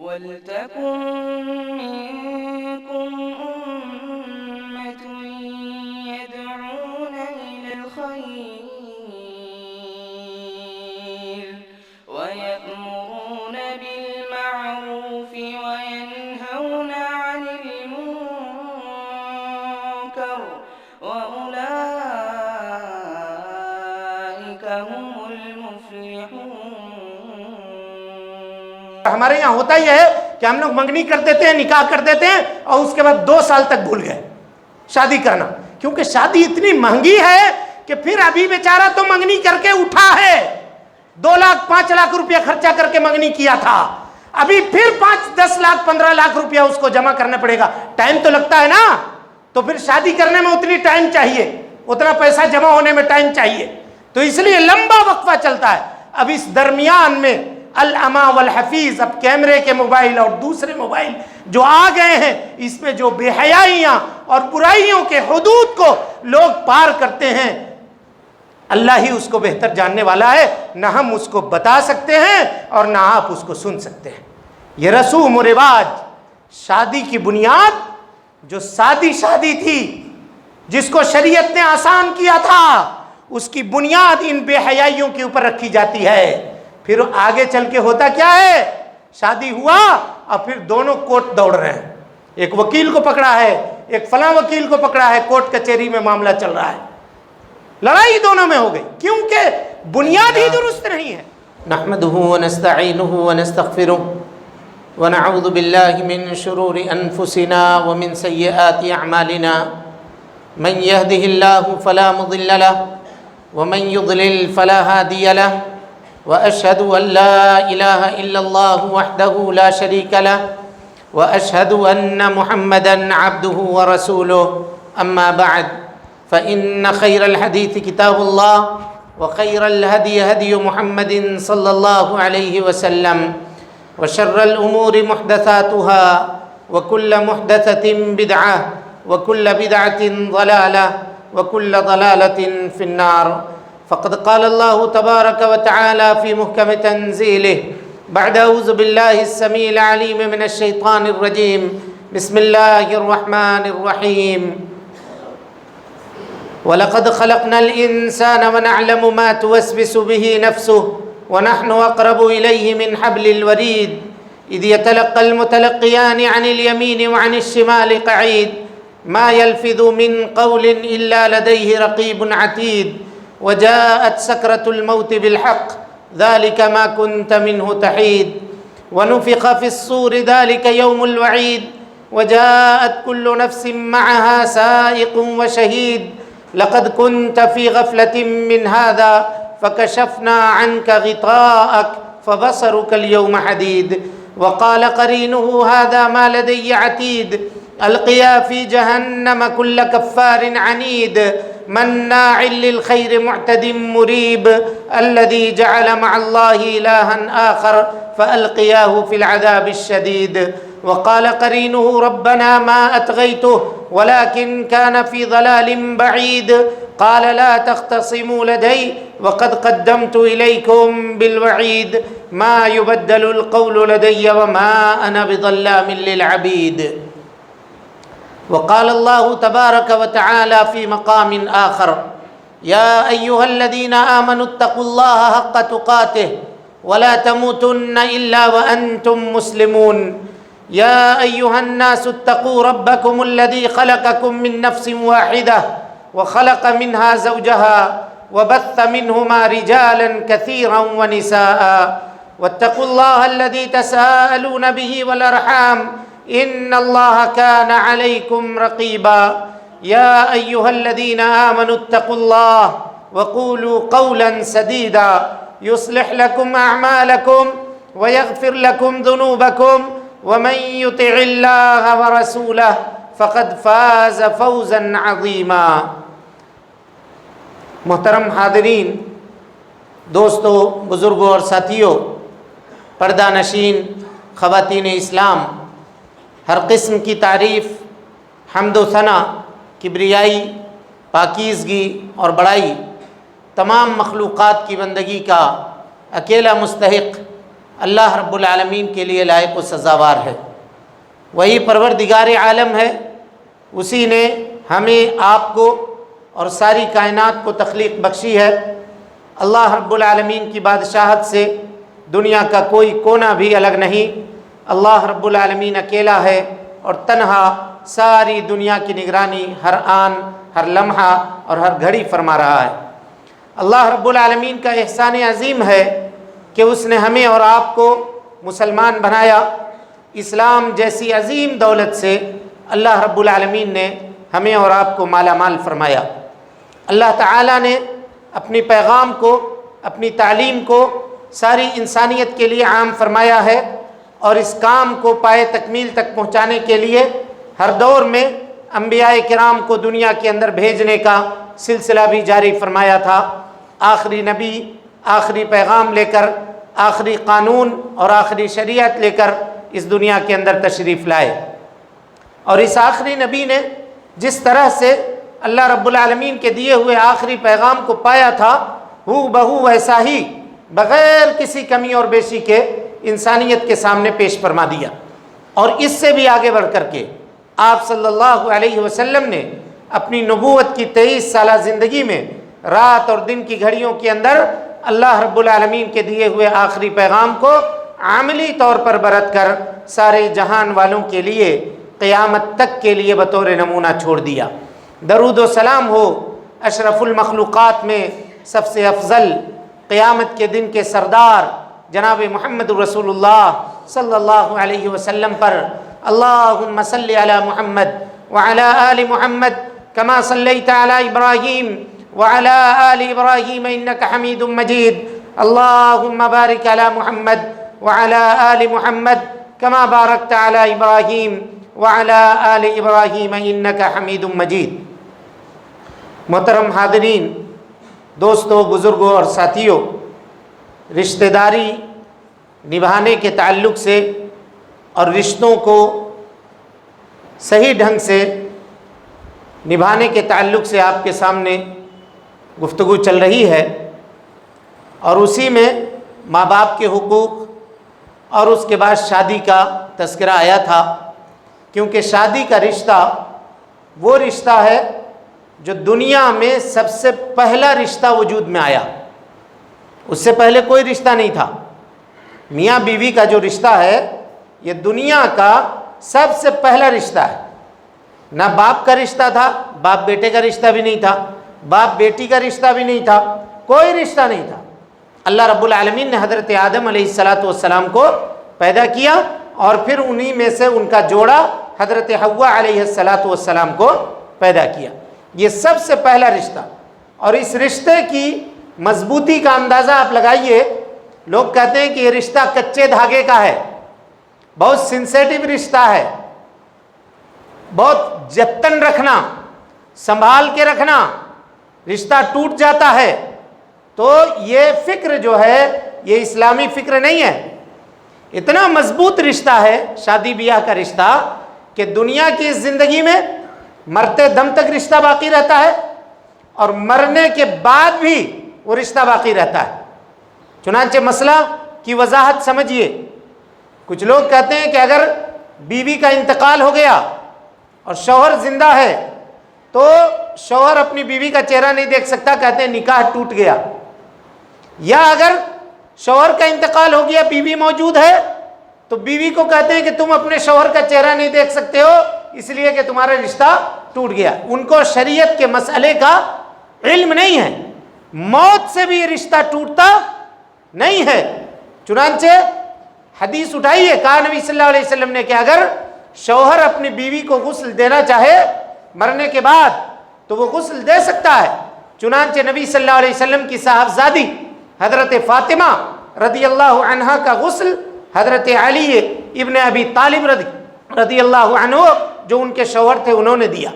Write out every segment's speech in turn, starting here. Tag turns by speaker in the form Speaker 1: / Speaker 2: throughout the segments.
Speaker 1: وَلْتَكُن مِّنكُمْ أُمَّةٌ يَدْعُونَ إِلَى الْخَيْرِ وَيَأْمُرُونَ بِالْمَعْرُوفِ وَيَنْهَوْنَ عَنِ الْمُنكَرِ وَأُولَٰئِكَ هُمُ الْمُفْلِحُونَ۔
Speaker 2: ہمارے یہاں ہوتا یہ ہے کہ ہم لوگ منگنی کر دیتے ہیں، نکاح کر دیتے ہیں اور اس کے بعد 2 سال تک بھول گئے شادی کرنا، کیونکہ شادی اتنی مہنگی ہے کہ پھر ابھی بیچارہ تو منگنی کر کے اٹھا ہے، 2 لاکھ 5 لاکھ روپیہ خرچہ کر کے منگنی کیا تھا، ابھی پھر 5 10 لاکھ 15 لاکھ روپیہ اس کو جمع کرنا پڑے گا، ٹائم تو لگتا ہے نا، تو پھر شادی کرنے میں اتنی ٹائم چاہیے، اتنا پیسہ جمع ہونے میں ٹائم چاہیے، تو اس لیے لمبا وقفہ چلتا ہے۔ اب اس درمیان میں العما والحفیظ، اب کیمرے کے موبائل اور دوسرے موبائل جو آ گئے ہیں، اس میں جو بے حیائیاں اور برائیوں کے حدود کو لوگ پار کرتے ہیں، اللہ ہی اس کو بہتر جاننے والا ہے، نہ ہم اس کو بتا سکتے ہیں اور نہ آپ اس کو سن سکتے ہیں۔ یہ رسوم و رواج، شادی کی بنیاد جو سادی شادی تھی، جس کو شریعت نے آسان کیا تھا، اس کی بنیاد ان بے حیائیوں کے اوپر رکھی جاتی ہے۔ پھر آگے چل کے ہوتا کیا ہے، شادی ہوا اور پھر دونوں کورٹ دوڑ رہے ہیں، ایک وکیل کو پکڑا ہے، ایک فلاں وکیل کو پکڑا ہے، کورٹ کچہری میں معاملہ چل رہا ہے، لڑائی دونوں میں ہو گئی، کیونکہ بنیاد ہی درست نہیں ہے۔
Speaker 3: نحمده ونستعینه ونستغفره ونعوذ باللہ من شرور انفسنا ومن سیئات اعمالنا، من يهده الله فلا مضل له ومن يضلل فلا هادي له، وأشهد أن لا إله إلا الله وحده لا شريك له، وأشهد أن محمدًا عبده ورسوله، أما بعد فإن خير الحديث كتاب الله، وخير الهدي هدي محمد صلى الله عليه وسلم، وشر الأمور محدثاتها، وكل محدثة بدعة، وكل بدعة ضلالة، وكل ضلالة في النار۔ فقد قال الله تبارك وتعالى في محكم تنزيله بعد أعوذ بالله السميع العليم من الشيطان الرجيم، بسم الله الرحمن الرحيم، وَلَقَدْ خَلَقْنَا الْإِنسَانَ وَنَعْلَمُ مَا تُوَسْوِسُ بِهِ نَفْسُهُ وَنَحْنُ أَقْرَبُ إِلَيْهِ مِنْ حَبْلِ الْوَرِيدِ إِذْ يَتَلَقَّى الْمُتَلَقِّيَانِ عَنِ الْيَمِينِ وَعَنِ الشِّمَالِ قَعِيدٌ مَا يَلْفِظُ مِنْ قَوْلٍ إِلَّا لَدَيْهِ رَقِيبٌ عَتِيدٌ وَجَاءَتْ سَكْرَةُ الْمَوْتِ بِالْحَقِّ ذَلِكَ مَا كُنْتَ مِنْهُ تَحِيدُ وَنُفِخَ فِي الصُّورِ ذَلِكَ يَوْمُ الْوَعِيدِ وَجَاءَتْ كُلُّ نَفْسٍ مَعَهَا سَائِقٌ وَشَهِيدٌ لقد كنت في غفلة من هذا فكشفنا عنك غطاءك فبصرك اليوم حديد وقال قرينه هذا ما لدي عتيد ألقيا في جهنم كل كفار عنيد مناع للخير معتد مريب الذي جعل مع الله إلها آخر فألقياه في العذاب الشديد وقال قرينه ربنا ما أطغيته ولكن كان في ضلال بعيد قال لا تختصموا لدي وقد قدمت إليكم بالوعيد ما يبدل القول لدي وما أنا بظلام للعبيد وقال الله تبارك وتعالى في مقام آخر يا أيها الذين آمنوا اتقوا الله حق تقاته ولا تموتن إلا وأنتم مسلمون يا أيها الناس اتقوا ربكم الذي خلقكم من نفس واحدة وخلق منها زوجها وبث منهما رجالا كثيرا ونساء واتقوا الله الذي تساءلون به والأرحام إن الله كان عليكم رقيبا يا أيها الذين آمنوا اتقوا الله وقولوا قولا سديدا يصلح لكم أعمالكم ويغفر لكم ذنوبكم ومن يطع الله ورسوله فقد فاز فوزا عظيما۔ محترم حاضرین، دوستو، بزرگوں اور ساتھیوں، پردہ نشین خواتین اسلام، ہر قسم کی تعریف، حمد و ثنا، کبریائی، پاکیزگی اور بڑائی تمام مخلوقات کی بندگی کا اکیلا مستحق اللہ رب العالمین کے لیے لائق و سزاوار ہے۔ وہی پروردگار عالم ہے، اسی نے ہمیں آپ کو اور ساری کائنات کو تخلیق بخشی ہے۔ اللہ رب العالمین کی بادشاہت سے دنیا کا کوئی کونا بھی الگ نہیں۔ اللہ رب العالمین اکیلا ہے اور تنہا ساری دنیا کی نگرانی ہر آن، ہر لمحہ اور ہر گھڑی فرما رہا ہے۔ اللہ رب العالمین کا احسان عظیم ہے کہ اس نے ہمیں اور آپ کو مسلمان بنایا۔ اسلام جیسی عظیم دولت سے اللہ رب العالمین نے ہمیں اور آپ کو مالا مال فرمایا۔ اللہ تعالیٰ نے اپنی پیغام کو، اپنی تعلیم کو ساری انسانیت کے لیے عام فرمایا ہے، اور اس کام کو پائے تکمیل تک پہنچانے کے لیے ہر دور میں انبیاء کرام کو دنیا کے اندر بھیجنے کا سلسلہ بھی جاری فرمایا تھا۔ آخری نبی آخری پیغام لے کر، آخری قانون اور آخری شریعت لے کر اس دنیا کے اندر تشریف لائے، اور اس آخری نبی نے جس طرح سے اللہ رب العالمین کے دیے ہوئے آخری پیغام کو پایا تھا، ہو بہو ویسا ہی بغیر کسی کمی اور بیشی کے انسانیت کے سامنے پیش فرما دیا۔ اور اس سے بھی آگے بڑھ کر کے آپ صلی اللہ علیہ وسلم نے اپنی نبوت کی 23 سالہ زندگی میں رات اور دن کی گھڑیوں کے اندر اللہ رب العالمین کے دیے ہوئے آخری پیغام کو عملی طور پر برت کر سارے جہان والوں کے لیے قیامت تک کے لیے بطور نمونہ چھوڑ دیا۔ درود و سلام ہو اشرف المخلوقات میں سب سے افضل، قیامت کے دن کے سردار جناب محمد رسول اللہ صلی اللہ علیہ وسلم پر۔ اللہم صلی علی محمد وعلی آل محمد کما صلیت علی ابراہیم وعلی آل ابراہیم انک حمید مجید۔ اللہم بارک علی محمد وعلی آل محمد کما بارکت علی ابراہیم وعلی آل ابراہیم انک حمید مجید۔ محترم حاضرین، دوستوں، بزرگوں اور ساتھیوں، رشتہ داری نبھانے کے تعلق سے اور رشتوں کو صحیح ڈھنگ سے نبھانے کے تعلق سے آپ کے سامنے گفتگو چل رہی ہے، اور اسی میں ماں باپ کے حقوق اور اس کے بعد شادی کا تذکرہ آیا تھا، کیونکہ شادی کا رشتہ وہ رشتہ ہے جو دنیا میں سب سے پہلا رشتہ وجود میں آیا۔ اس سے پہلے کوئی رشتہ نہیں تھا۔ میاں بیوی کا جو رشتہ ہے یہ دنیا کا سب سے پہلا رشتہ ہے۔ نہ باپ کا رشتہ تھا، باپ بیٹے کا رشتہ بھی نہیں تھا، باپ بیٹی کا رشتہ بھی نہیں تھا، کوئی رشتہ نہیں تھا۔ اللہ رب العالمین نے حضرت آدم علیہ السلام کو پیدا کیا، اور پھر انہی میں سے ان کا جوڑا حضرت حوا علیہ السلام کو پیدا کیا۔ یہ سب سے پہلا رشتہ، اور اس رشتے کی مضبوطی کا اندازہ آپ لگائیے۔ لوگ کہتے ہیں کہ یہ رشتہ کچے دھاگے کا ہے، بہت سینسیٹیو رشتہ ہے، بہت جتن رکھنا، سنبھال کے رکھنا، رشتہ ٹوٹ جاتا ہے۔ تو یہ فکر جو ہے یہ اسلامی فکر نہیں ہے۔ اتنا مضبوط رشتہ ہے شادی بیاہ کا رشتہ کہ دنیا کی اس زندگی میں مرتے دم تک رشتہ باقی رہتا ہے، اور مرنے کے بعد بھی وہ رشتہ باقی رہتا ہے۔ چنانچہ مسئلہ کی وضاحت سمجھیے۔ کچھ لوگ کہتے ہیں کہ اگر بیوی کا انتقال ہو گیا اور شوہر زندہ ہے تو شوہر اپنی بیوی کا چہرہ نہیں دیکھ سکتا، کہتے ہیں نکاح ٹوٹ گیا۔ یا اگر شوہر کا انتقال ہو گیا، بیوی موجود ہے، تو بیوی کو کہتے ہیں کہ تم اپنے شوہر کا چہرہ نہیں دیکھ سکتے ہو اس لیے کہ تمہارا رشتہ ٹوٹ گیا۔ ان کو شریعت کے مسئلے کا علم نہیں ہے، موت سے بھی یہ رشتہ ٹوٹتا نہیں ہے۔ چنانچہ حدیث اٹھائیے، کہا نبی صلی اللہ علیہ وسلم نے کہ اگر شوہر اپنی بیوی کو غسل دینا چاہے مرنے کے بعد تو وہ غسل دے سکتا ہے۔ چنانچہ نبی صلی اللہ علیہ وسلم کی صاحبزادی حضرت فاطمہ رضی اللہ عنہا کا غسل حضرت علی ابن ابی طالب رضی اللہ عنہ جو ان کے شوہر تھے انہوں نے دیا،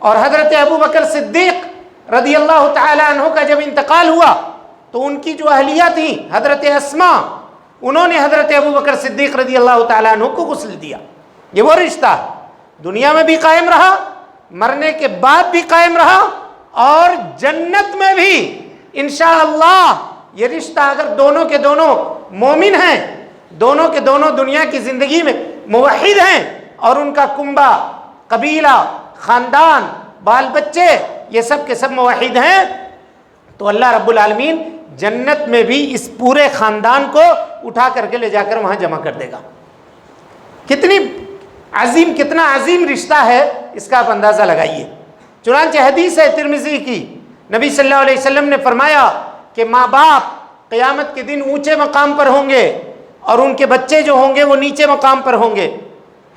Speaker 3: اور حضرت ابو بکر صدیق رضی اللہ تعالی عنہ کا جب انتقال ہوا تو ان کی جو اہلیہ تھیں حضرت اسماء، انہوں نے حضرت ابو بکر صدیق رضی اللہ تعالی عنہ کو غسل دیا۔ یہ وہ رشتہ دنیا میں بھی قائم رہا، مرنے کے بعد بھی قائم رہا، اور جنت میں بھی انشاءاللہ یہ رشتہ اگر دونوں کے دونوں مومن ہیں
Speaker 2: دونوں کے دونوں دنیا کی زندگی میں موحد ہیں اور ان کا کنبہ، قبیلہ، خاندان، بال بچے یہ سب کے سب موحد ہیں، تو اللہ رب العالمین جنت میں بھی اس پورے خاندان کو اٹھا کر کے لے جا کر وہاں جمع کر دے گا۔ کتنا عظیم رشتہ ہے، اس کا آپ اندازہ لگائیے۔ چنانچہ حدیث ہے ترمذی کی، نبی صلی اللہ علیہ وسلم نے فرمایا کہ ماں باپ قیامت کے دن اونچے مقام پر ہوں گے اور ان کے بچے جو ہوں گے وہ نیچے مقام پر ہوں گے۔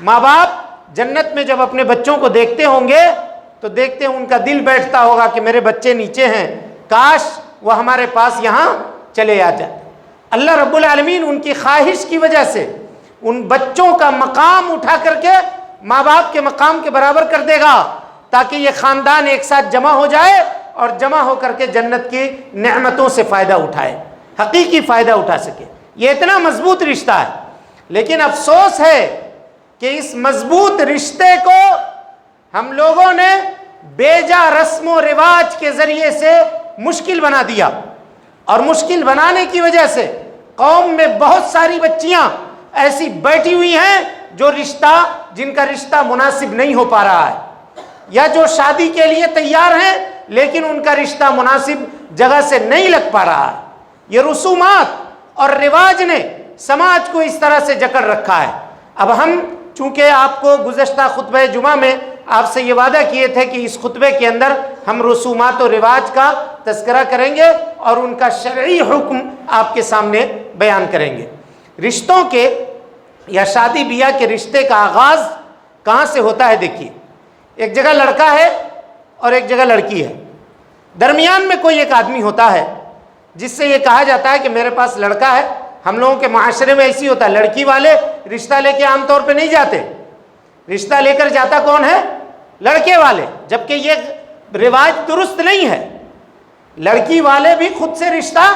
Speaker 2: ماں باپ جنت میں جب اپنے بچوں کو دیکھتے ہوں گے تو دیکھتے ان کا دل بیٹھتا ہوگا کہ میرے بچے نیچے ہیں، کاش وہ ہمارے پاس یہاں چلے آ جاتے۔ اللہ رب العالمین ان کی خواہش کی وجہ سے ان بچوں کا مقام اٹھا کر کے ماں باپ کے مقام کے برابر کر دے گا، تاکہ یہ خاندان ایک ساتھ جمع ہو جائے اور جمع ہو کر کے جنت کی نعمتوں سے فائدہ اٹھائے، حقیقی فائدہ اٹھا سکے۔ یہ اتنا مضبوط رشتہ ہے، لیکن افسوس ہے کہ اس مضبوط رشتے کو ہم لوگوں نے بیجا رسم و رواج کے ذریعے سے مشکل بنا دیا، اور مشکل بنانے کی وجہ سے قوم میں بہت ساری بچیاں ایسی بیٹھی ہوئی ہیں جن کا رشتہ مناسب نہیں ہو پا رہا ہے، یا جو شادی کے لیے تیار ہیں لیکن ان کا رشتہ مناسب جگہ سے نہیں لگ پا رہا ہے۔ یہ رسومات اور رواج نے سماج کو اس طرح سے جکڑ رکھا ہے۔ اب ہم چونکہ آپ کو گزشتہ خطبہ جمعہ میں آپ سے یہ وعدہ کیے تھے کہ اس خطبے کے اندر ہم رسومات و رواج کا تذکرہ کریں گے اور ان کا شرعی حکم آپ کے سامنے بیان کریں گے۔ رشتوں کے یا شادی بیاہ کے رشتے کا آغاز کہاں سے ہوتا ہے؟ دیکھیے، ایک جگہ لڑکا ہے اور ایک جگہ لڑکی ہے، درمیان میں کوئی ایک آدمی ہوتا ہے جس سے یہ کہا جاتا ہے کہ میرے پاس لڑکا ہے۔ ہم لوگوں کے معاشرے میں ایسی ہوتا ہے، لڑکی والے رشتہ لے کے عام طور پہ نہیں جاتے، رشتہ لے کر جاتا کون ہے؟ لڑکے والے، جبکہ یہ رواج درست نہیں ہے۔ لڑکی والے بھی خود سے رشتہ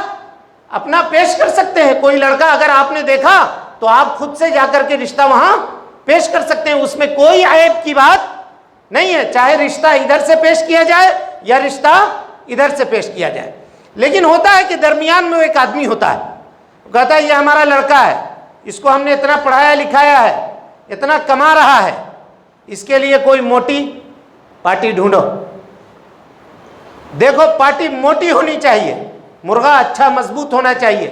Speaker 2: اپنا پیش کر سکتے ہیں۔ کوئی لڑکا اگر آپ نے دیکھا تو آپ خود سے جا کر کے رشتہ وہاں پیش کر سکتے ہیں، اس میں کوئی عیب کی بات نہیں ہے، چاہے رشتہ ادھر سے پیش کیا جائے یا رشتہ ادھر سے پیش کیا جائے۔ لیکن ہوتا ہے کہ درمیان میں ایک آدمی ہوتا ہے، وہ کہتا ہے یہ ہمارا لڑکا ہے، اس کو ہم نے اتنا پڑھایا لکھایا ہے، اتنا کما رہا ہے، اس کے لیے کوئی موٹی پارٹی ڈھونڈو۔ دیکھو پارٹی موٹی ہونی چاہیے، مرغا اچھا مضبوط ہونا چاہیے،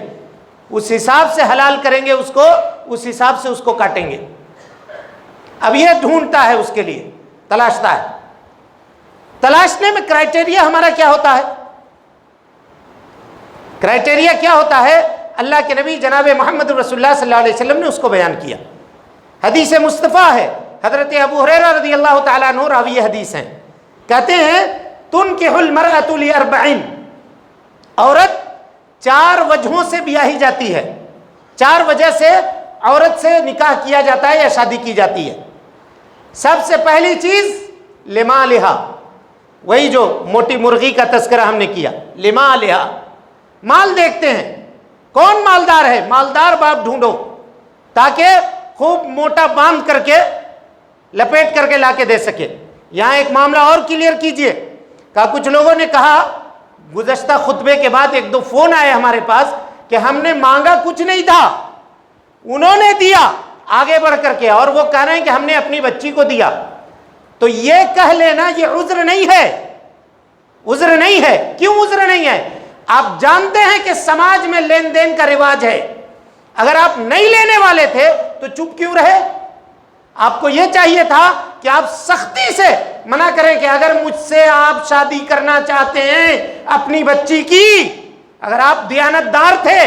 Speaker 2: اس حساب سے حلال کریں گے اس کو، اس حساب سے اس کو کاٹیں گے۔ اب یہ ڈھونڈتا ہے، اس کے لیے تلاشتا ہے۔ تلاشنے میں کرائٹیریا ہمارا کیا ہوتا ہے؟ کرائٹیریا کیا ہوتا ہے؟ اللہ کے نبی جناب محمد رسول اللہ صلی اللہ علیہ وسلم نے اس کو بیان کیا۔ حدیث مصطفیٰ ہے، حضرت ابو ہریرہ رضی اللہ تعالیٰ عنہ راوی حدیث ہیں، کہتے ہیں تنکح المرأة لأربع، عورت 4 وجہوں سے بیاہی جاتی ہے، 4 وجہ سے عورت سے نکاح کیا جاتا ہے یا شادی کی جاتی ہے۔ سب سے پہلی چیز لمالہا، وہی جو موٹی مرغی کا تذکرہ ہم نے کیا، لمالہا، مال دیکھتے ہیں، کون مالدار ہے، مالدار باپ ڈھونڈو تاکہ خوب موٹا باندھ کر کے لپیٹ کر کے لا کے دے سکے۔ یہاں ایک معاملہ اور کلیئر کیجئے، کچھ لوگوں نے کہا گزشتہ خطبے کے بعد 1-2 فون آئے ہمارے پاس کہ ہم نے مانگا کچھ نہیں تھا، انہوں نے دیا آگے بڑھ کر کے، اور وہ کہہ رہے ہیں کہ ہم نے اپنی بچی کو دیا۔ تو یہ کہہ لینا یہ عذر نہیں ہے، عذر نہیں ہے۔ کیوں عذر نہیں ہے؟ آپ جانتے ہیں کہ سماج میں لین دین کا رواج ہے، اگر آپ نہیں لینے والے تھے تو چپ کیوں رہے؟ آپ کو یہ چاہیے تھا کہ آپ سختی سے منع کریں کہ اگر مجھ سے آپ شادی کرنا چاہتے ہیں اپنی بچی کی، اگر آپ دیانت دار تھے،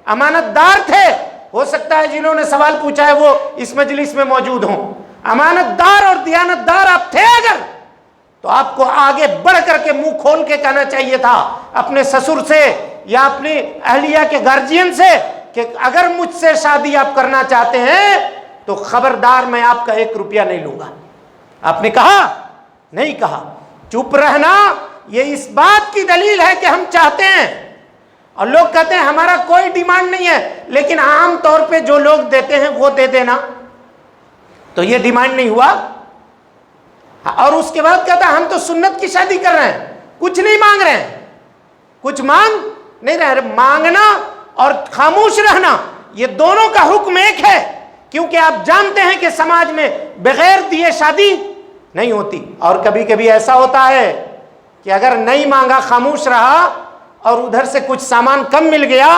Speaker 2: امانت دار تھے، ہو سکتا ہے جنہوں نے سوال پوچھا ہے وہ اس مجلس میں موجود ہوں، امانت دار اور دیانت دار آپ تھے اگر، تو آپ کو آگے بڑھ کر کے منہ کھول کے کہنا چاہیے تھا اپنے سسر سے یا اپنی اہلیہ کے گارجین سے کہ اگر مجھ سے شادی آپ کرنا چاہتے ہیں تو خبردار میں آپ کا 1 روپیہ نہیں لوں گا۔ آپ نے کہا؟ نہیں کہا۔ چپ رہنا یہ اس بات کی دلیل ہے کہ ہم چاہتے ہیں، اور لوگ کہتے ہیں ہمارا کوئی ڈیمانڈ نہیں ہے، لیکن عام طور پہ جو لوگ دیتے ہیں وہ دے دینا، تو یہ ڈیمانڈ نہیں ہوا۔ اور اس کے بعد کہتا ہے ہم تو سنت کی شادی کر رہے ہیں، کچھ نہیں مانگ رہے ہیں، کچھ مانگ نہیں رہے۔ مانگنا اور خاموش رہنا یہ دونوں کا حکم ایک ہے، کیونکہ آپ جانتے ہیں کہ سماج میں بغیر دیے شادی نہیں ہوتی. اور کبھی کبھی ایسا ہوتا ہے کہ اگر نہیں مانگا، خاموش رہا اور ادھر سے کچھ سامان کم مل گیا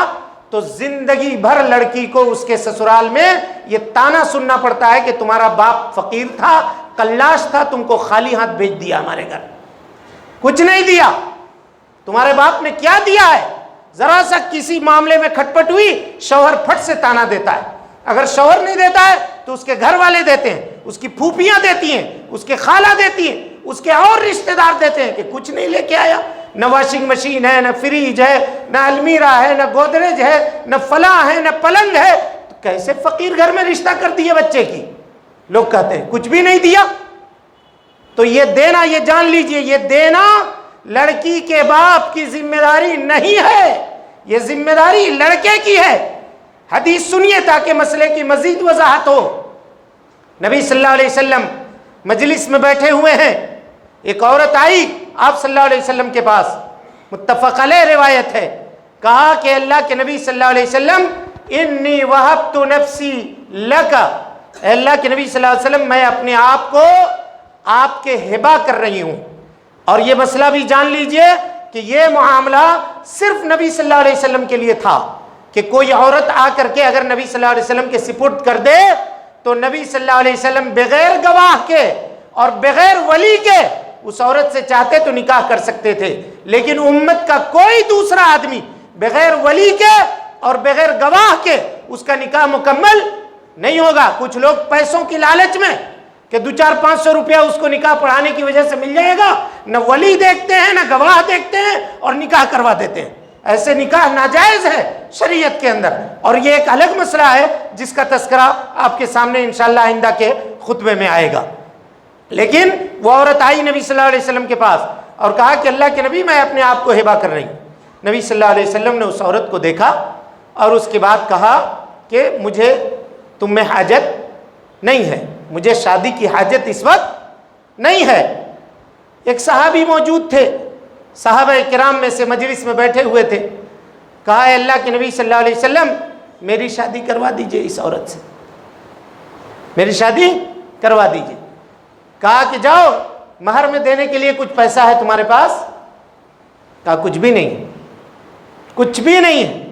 Speaker 2: تو زندگی بھر لڑکی کو اس کے سسرال میں یہ تانا سننا پڑتا ہے کہ تمہارا باپ فقیر تھا، قلاش تھا، تم کو خالی ہاتھ بھیج دیا ہمارے گھر، کچھ نہیں دیا. تمہارے باپ نے کیا دیا ہے؟ ذرا سا کسی معاملے میں کھٹپٹ ہوئی، شوہر پھٹ سے تانا دیتا ہے. اگر شوہر نہیں دیتا ہے تو اس کے گھر والے دیتے ہیں، اس کی پھوپھیاں دیتی ہیں، اس کے خالہ دیتی ہیں، اس کے اور رشتہ دار دیتے ہیں کہ کچھ نہیں لے کے آیا. نہ واشنگ مشین ہے، نہ فریج ہے، نہ المیرا ہے، نہ گودریج ہے، نہ فلاں ہے، نہ پلنگ ہے. تو کیسے فقیر گھر میں رشتہ کر دیے بچے کی؟ لوگ کہتے ہیں کچھ بھی نہیں دیا. تو یہ دینا، یہ جان لیجئے، یہ دینا لڑکی کے باپ کی ذمہ داری نہیں ہے، یہ ذمہ داری لڑکے کی ہے. حدیث سنیے تاکہ مسئلے کی مزید وضاحت ہو. نبی صلی اللہ علیہ وسلم مجلس میں بیٹھے ہوئے ہیں، ایک عورت آئی آپ صلی اللہ علیہ وسلم کے پاس، متفق علیہ روایت ہے. کہا کہ اللہ کے نبی صلی اللہ علیہ وسلم انی وہبت نفسی لک، اے اللہ کے نبی صلی اللہ علیہ وسلم میں اپنے آپ کو آپ کے ہبہ کر رہی ہوں. اور یہ مسئلہ بھی جان لیجئے کہ یہ معاملہ صرف نبی صلی اللہ علیہ وسلم کے لیے تھا کہ کوئی عورت آ کر کے اگر نبی صلی اللہ علیہ وسلم کے سپرد کر دے تو نبی صلی اللہ علیہ وسلم بغیر گواہ کے اور بغیر ولی کے اس عورت سے چاہتے تو نکاح کر سکتے تھے. لیکن امت کا کوئی دوسرا آدمی بغیر ولی کے اور بغیر گواہ کے اس کا نکاح مکمل نہیں ہوگا. کچھ لوگ پیسوں کی لالچ میں کہ 200-500 روپیہ اس کو نکاح پڑھانے کی وجہ سے مل جائے گا، نہ ولی دیکھتے ہیں نہ گواہ دیکھتے ہیں اور نکاح کروا دیتے ہیں. ایسے نکاح ناجائز ہے شریعت کے اندر، اور یہ ایک الگ مسئلہ ہے جس کا تذکرہ آپ کے سامنے انشاءاللہ آئندہ کے خطبے میں آئے گا. لیکن وہ عورت آئی نبی صلی اللہ علیہ وسلم کے پاس اور کہا کہ اللہ کے نبی میں اپنے آپ کو ہبہ کر رہی ہوں. نبی صلی اللہ علیہ وسلم نے اس عورت کو دیکھا اور اس کے بعد کہا کہ مجھے تم میں حاجت نہیں ہے، مجھے شادی کی حاجت اس وقت نہیں ہے. ایک صحابی موجود تھے، صحابہ کرام میں سے مجلس میں بیٹھے ہوئے تھے. کہا اے اللہ کے نبی صلی اللہ علیہ وسلم میری شادی کروا دیجئے اس عورت سے، میری شادی کروا دیجئے. کہا کہ جاؤ مہر میں دینے کے لیے کچھ پیسہ ہے تمہارے پاس؟ کہا کچھ بھی نہیں، کچھ بھی نہیں ہے.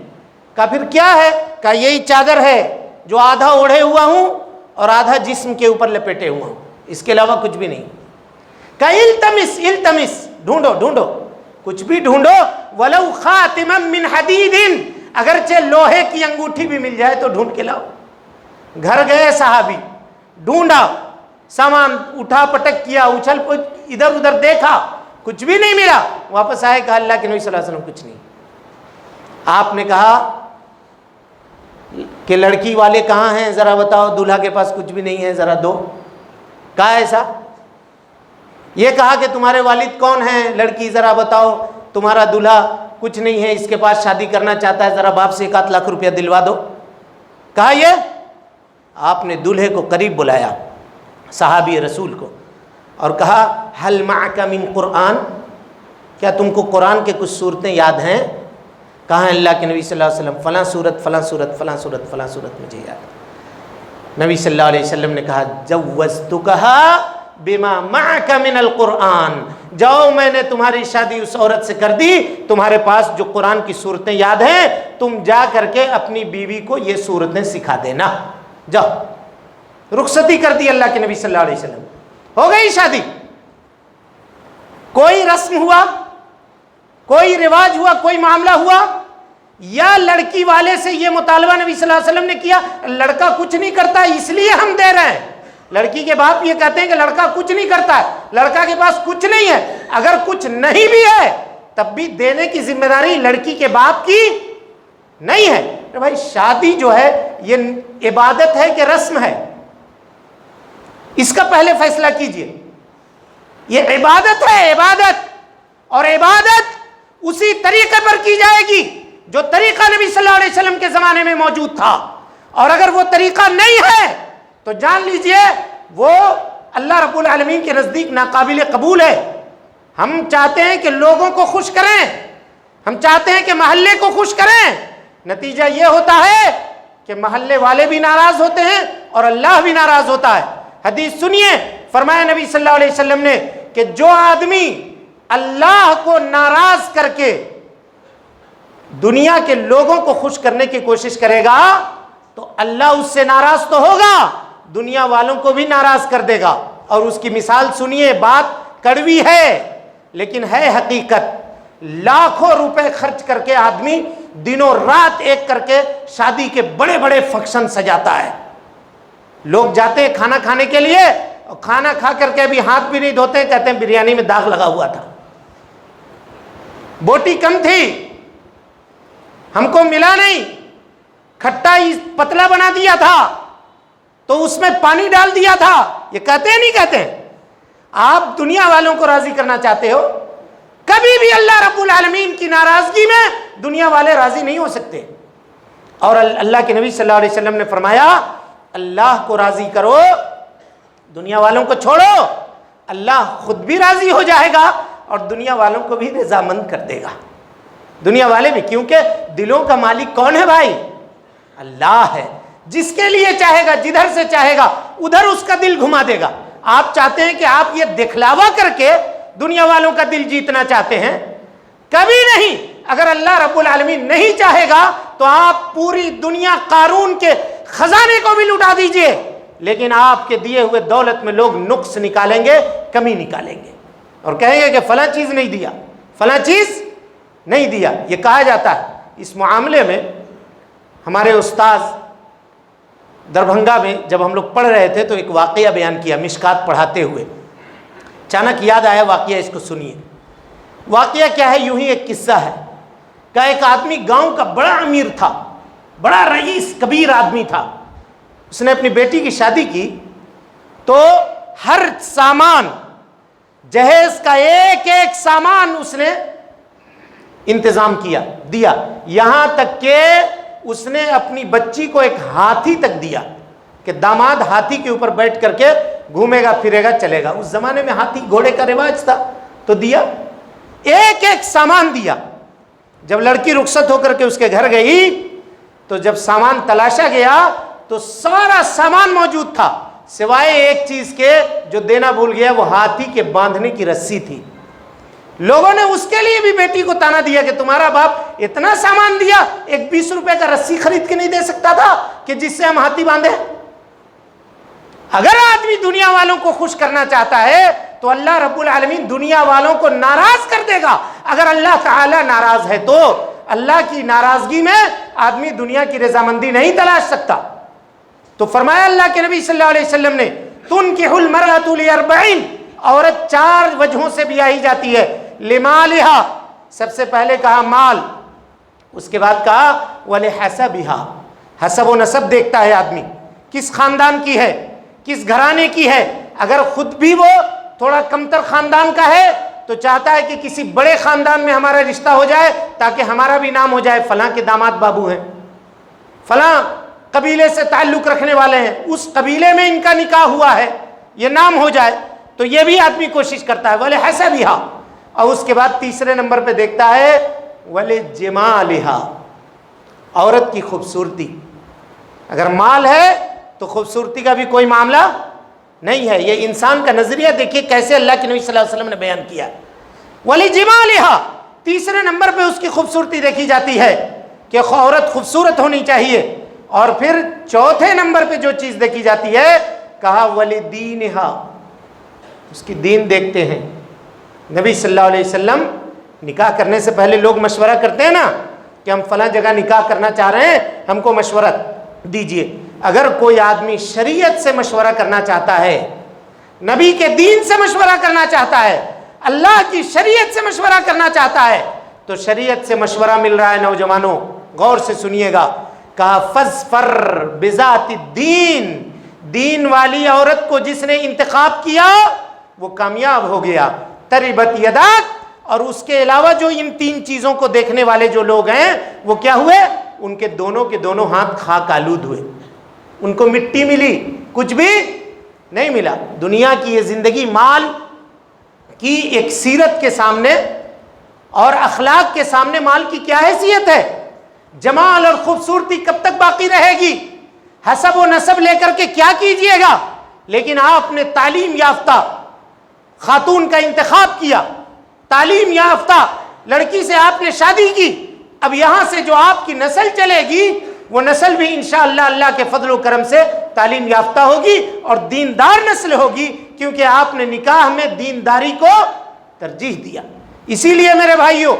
Speaker 2: کہا پھر کیا ہے؟ کہا یہی چادر ہے جو آدھا اوڑھے ہوا ہوں اور آدھا جسم کے اوپر لپیٹے ہوا ہوں، اس کے علاوہ کچھ بھی نہیں. کہا التمس التمس، ڈھونڈو ڈھونڈو، کچھ بھی ڈھونڈو، ولو خاتما من حدید، اگرچہ لوہے کی انگوٹھی بھی مل جائے تو ڈھونڈ کے لاؤ. گھر گئے صحابی، ڈھونڈا، سامان اٹھا پٹک کیا، اچھل ادھر ادھر دیکھا، کچھ بھی نہیں ملا. واپس آئے، کہا اللہ کے نبی صلی اللہ علیہ وسلم کچھ نہیں. آپ نے کہا کہ لڑکی والے کہاں ہیں ذرا بتاؤ، دولہا کے پاس کچھ بھی نہیں ہے ذرا دو. کہا ایسا؟ یہ کہا کہ تمہارے والد کون ہیں، لڑکی ذرا بتاؤ، تمہارا دولہا کچھ نہیں ہے، اس کے پاس شادی کرنا چاہتا ہے، ذرا باپ سے 1 لاکھ روپیہ دلوا دو. کہا یہ؟ آپ نے دولہے کو قریب بلایا، صحابی رسول کو، اور کہا حل معک من قرآن، کیا تم کو قرآن کے کچھ صورتیں یاد ہیں؟ کہا اللہ کے نبی صلی اللہ علیہ وسلم فلاں صورت فلاں صورت فلاں صورت فلاں صورت مجھے یاد. نبی صلی اللہ علیہ وسلم نے کہا جوزتکہا بما معک من القرآن، جاؤ میں نے تمہاری شادی اس عورت سے کر دی، تمہارے پاس جو قرآن کی صورتیں یاد ہیں تم جا کر کے اپنی بیوی کو یہ صورتیں سکھا دینا. جاؤ. رخصتی کر دی اللہ کے نبی صلی اللہ علیہ وسلم. ہو گئی شادی. کوئی رسم ہوا، کوئی رواج ہوا، کوئی معاملہ ہوا، یا لڑکی والے سے یہ مطالبہ نبی صلی اللہ علیہ وسلم نے کیا لڑکا کچھ نہیں کرتا اس لیے ہم دے رہے ہیں. لڑکی کے باپ یہ کہتے ہیں کہ لڑکا کچھ نہیں کرتا ہے، لڑکا کے پاس کچھ نہیں ہے. اگر کچھ نہیں بھی ہے تب بھی دینے کی ذمہ داری لڑکی کے باپ کی نہیں ہے. تو بھائی شادی جو ہے یہ عبادت ہے کہ رسم ہے؟ اس کا پہلے فیصلہ کیجئے. یہ عبادت ہے، عبادت، اور عبادت اسی طریقے پر کی جائے گی جو طریقہ نبی صلی اللہ علیہ وسلم کے زمانے میں موجود تھا. اور اگر وہ طریقہ نہیں ہے تو جان لیجئے وہ اللہ رب العالمین کے نزدیک ناقابل قبول ہے. ہم چاہتے ہیں کہ لوگوں کو خوش کریں، ہم چاہتے ہیں کہ محلے کو خوش کریں، نتیجہ یہ ہوتا ہے کہ محلے والے بھی ناراض ہوتے ہیں اور اللہ بھی ناراض ہوتا ہے. حدیث سنیے, فرمایا نبی صلی اللہ علیہ وسلم نے کہ جو آدمی اللہ کو ناراض کر کے دنیا کے لوگوں کو خوش کرنے کی کوشش کرے گا تو اللہ اس سے ناراض تو ہوگا, دنیا والوں کو بھی ناراض کر دے گا. اور اس کی مثال سنیے, بات کڑوی ہے لیکن ہے حقیقت. لاکھوں روپے خرچ کر کے آدمی دنوں رات ایک کر کے شادی کے بڑے بڑے فنکشن سجاتا ہے. لوگ جاتے ہیں کھانا کھانے کے لیے, اور کھانا کھا کر کے ابھی ہاتھ بھی نہیں دھوتے, کہتے ہیں بریانی میں داغ لگا ہوا تھا, بوٹی کم تھی, ہم کو ملا نہیں, کھٹا پتلا بنا دیا تھا تو اس میں پانی ڈال دیا تھا. یہ کہتے ہیں نہیں کہتے ہیں؟ آپ دنیا والوں کو راضی کرنا چاہتے ہو, کبھی بھی اللہ رب العالمین کی ناراضگی میں دنیا والے راضی نہیں ہو سکتے. اور اللہ کے نبی صلی اللہ علیہ وسلم نے فرمایا اللہ کو راضی کرو, دنیا والوں کو چھوڑو, اللہ خود بھی راضی ہو جائے گا اور دنیا والوں کو بھی رضامند کر دے گا. دنیا والے بھی, کیونکہ دلوں کا مالک کون ہے بھائی؟ اللہ ہے. جس کے لیے چاہے گا, جدھر سے چاہے گا ادھر اس کا دل گھما دے گا. آپ چاہتے ہیں کہ آپ یہ دکھلاوا کر کے دنیا والوں کا دل جیتنا چاہتے ہیں؟ کبھی نہیں. اگر اللہ رب العالمین نہیں چاہے گا تو آپ پوری دنیا قارون کے خزانے کو بھی لٹا دیجئے, لیکن آپ کے دیے ہوئے دولت میں لوگ نقص نکالیں گے, کمی نکالیں گے اور کہیں گے کہ فلاں چیز نہیں دیا, فلاں چیز نہیں دیا. یہ کہا جاتا ہے. اس معاملے میں ہمارے استاذ دربھنگا میں جب ہم لوگ پڑھ رہے تھے تو ایک واقعہ بیان کیا مشکات پڑھاتے ہوئے, اچانک یاد آیا واقعہ, اس کو سنیے. واقعہ کیا ہے؟ یوں ہی ایک قصہ ہے کہ ایک آدمی گاؤں کا بڑا امیر تھا, بڑا رئیس کبیر آدمی تھا. اس نے اپنی بیٹی کی شادی کی تو ہر سامان, جہیز کا ایک ایک سامان اس نے انتظام کیا, دیا. یہاں تک کہ اس نے اپنی بچی کو ایک ہاتھی تک دیا کہ داماد ہاتھی کے اوپر بیٹھ کر کے گھومے گا پھرے گا چلے گا. اس زمانے میں ہاتھی گھوڑے کا رواج تھا تو دیا, ایک ایک سامان دیا. جب لڑکی رخصت ہو کر کے اس کے گھر گئی تو جب سامان تلاشا گیا تو سارا سامان موجود تھا سوائے ایک چیز کے جو دینا بھول گیا, وہ ہاتھی کے باندھنے کی رسی تھی. لوگوں نے اس کے لیے بھی بیٹی کو تانا دیا کہ تمہارا باپ اتنا سامان دیا, ایک 20 روپے کا رسی خرید کے نہیں دے سکتا تھا کہ جس سے ہم ہاتھی باندھے. اگر آدمی دنیا والوں کو خوش کرنا چاہتا ہے تو اللہ رب العالمین دنیا والوں کو ناراض کر دے گا. اگر اللہ تعالی ناراض ہے تو اللہ کی ناراضگی میں آدمی دنیا کی رضامندی نہیں تلاش سکتا. تو فرمایا اللہ کے نبی صلی اللہ علیہ وسلم نے تنکح المرأۃ لاربعین, عورت 4 وجہوں سے بیاہی جاتی ہے. لمالہا, سب سے پہلے کہا مال, اس کے بعد کہا ولحسبہا, حسب و نسب دیکھتا ہے آدمی, کس خاندان کی ہے, کس گھرانے کی ہے. اگر خود بھی وہ تھوڑا کمتر خاندان کا ہے تو چاہتا ہے کہ کسی بڑے خاندان میں ہمارا رشتہ ہو جائے تاکہ ہمارا بھی نام ہو جائے, فلاں کے داماد بابو ہیں, فلاں قبیلے سے تعلق رکھنے والے ہیں, اس قبیلے میں ان کا نکاح ہوا ہے, یہ نام ہو جائے. تو یہ بھی آدمی کوشش کرتا ہے ولحسبہا. اور اس کے بعد تیسرے نمبر پہ دیکھتا ہے ولجمالہا, عورت کی خوبصورتی. اگر مال ہے تو خوبصورتی کا بھی کوئی معاملہ نہیں ہے. یہ انسان کا نظریہ دیکھیے کیسے اللہ کے نبی صلی اللہ علیہ وسلم نے بیان کیا. ولجمالہا, تیسرے نمبر پہ اس کی خوبصورتی دیکھی جاتی ہے کہ عورت خوبصورت ہونی چاہیے. اور پھر چوتھے نمبر پہ جو چیز دیکھی جاتی ہے کہا ولدینہا, اس کی دین دیکھتے ہیں. نبی صلی اللہ علیہ وسلم نکاح کرنے سے پہلے لوگ مشورہ کرتے ہیں نا کہ ہم فلاں جگہ نکاح کرنا چاہ رہے ہیں, ہم کو مشورہ دیجئے. اگر کوئی آدمی شریعت سے مشورہ کرنا چاہتا ہے, نبی کے دین سے مشورہ کرنا چاہتا ہے, اللہ کی شریعت سے مشورہ کرنا چاہتا ہے, تو شریعت سے مشورہ مل رہا ہے. نوجوانوں غور سے سنیے گا, کہا فاظفر بذات الدین, دین والی عورت کو جس نے انتخاب کیا وہ کامیاب ہو گیا. تربت یداک, اور اس کے علاوہ جو ان 3 چیزوں کو دیکھنے والے جو لوگ ہیں وہ کیا ہوئے, ان کے دونوں ہاتھ خاک آلود ہوئے, ان کو مٹی ملی, کچھ بھی نہیں ملا. دنیا کی یہ زندگی مال کی ایک سیرت کے سامنے اور اخلاق کے سامنے مال کی کیا حیثیت ہے؟ جمال اور خوبصورتی کب تک باقی رہے گی؟ حسب و نسب لے کر کے کیا کیجئے گا؟ لیکن آپ نے تعلیم یافتہ خاتون کا انتخاب کیا، تعلیم یافتہ لڑکی سے آپ نے شادی کی، اب یہاں سے جو آپ کی نسل چلے گی وہ نسل بھی انشاءاللہ اللہ کے فضل و کرم سے تعلیم یافتہ ہوگی اور دیندار نسل ہوگی، کیونکہ آپ نے نکاح میں دینداری کو ترجیح دیا۔ اسی لیے میرے بھائیوں،